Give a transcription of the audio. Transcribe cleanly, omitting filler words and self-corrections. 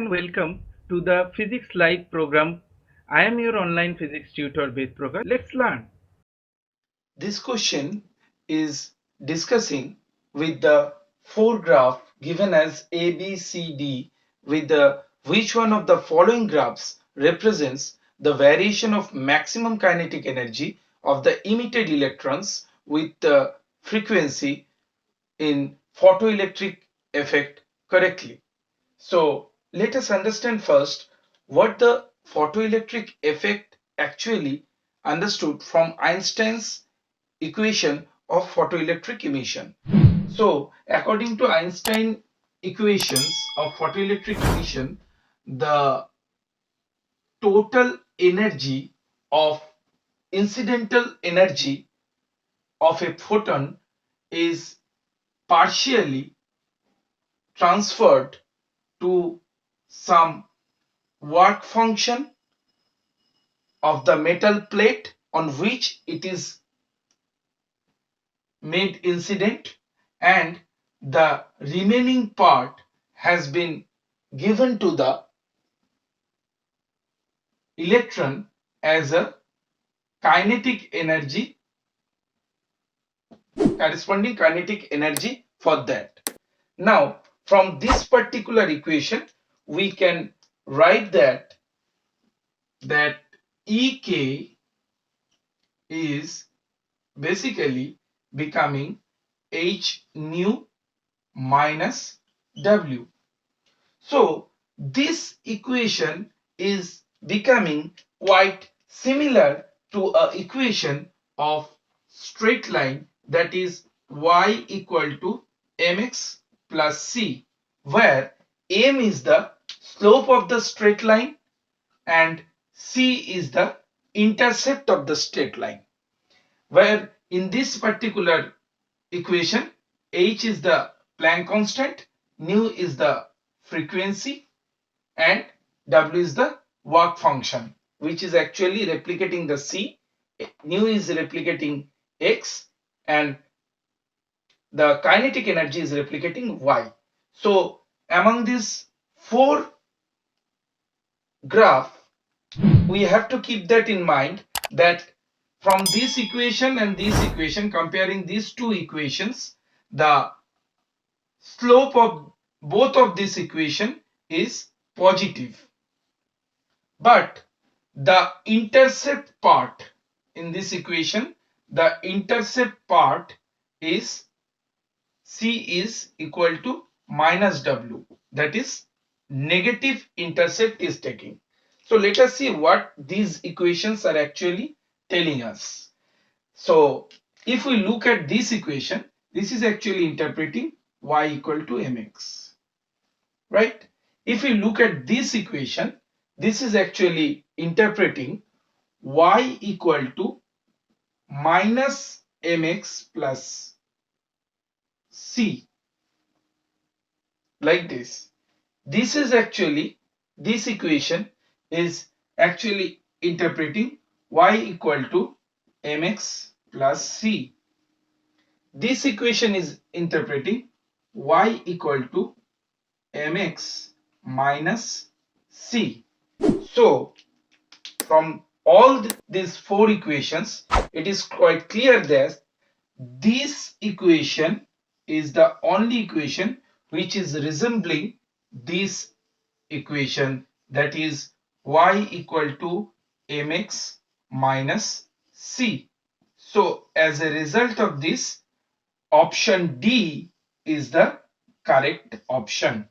and welcome to the Physics Live program. I am your online physics tutor Bedprakash. Let's learn. This question is discussing with the four graph given as A, B, C, D with the which one of the following graphs represents the variation of maximum kinetic energy of the emitted electrons with the frequency in photoelectric effect correctly. So let us understand first what the photoelectric effect actually understood from Einstein's equation of photoelectric emission. So according to Einstein equations of photoelectric emission, the total energy of incidental energy of a photon is partially transferred to some work function of the metal plate on which it is made incident, and the remaining part has been given to the electron as a kinetic energy, corresponding kinetic energy for that. Now from this particular equation we can write that EK is basically becoming H nu minus W. So this equation is becoming quite similar to a equation of straight line, that is y equal to mx plus c, where m is the slope of the straight line and c is the intercept of the straight line, where in this particular equation h is the Planck constant, nu is the frequency, and w is the work function, which is actually replicating the c. Nu is replicating x and the kinetic energy is replicating y. So among these four graph, we have to keep that in mind, that from this equation and this equation, comparing these two equations, the slope of both of this equation is positive, but the intercept part in this equation, the intercept part is c is equal to minus w, that is negative intercept is taking. So let us see what these equations are actually telling us. So if we look at this equation, this is actually interpreting y equal to mx, right? If we look at this equation, this is actually interpreting y equal to minus mx plus c, like this. This is actually, this equation is actually interpreting y equal to mx plus c. This equation is interpreting y equal to mx minus c. So from all these four equations, it is quite clear that this equation is the only equation which is resembling this equation, that is y equal to mx minus c. So as a result of this, option D is the correct option.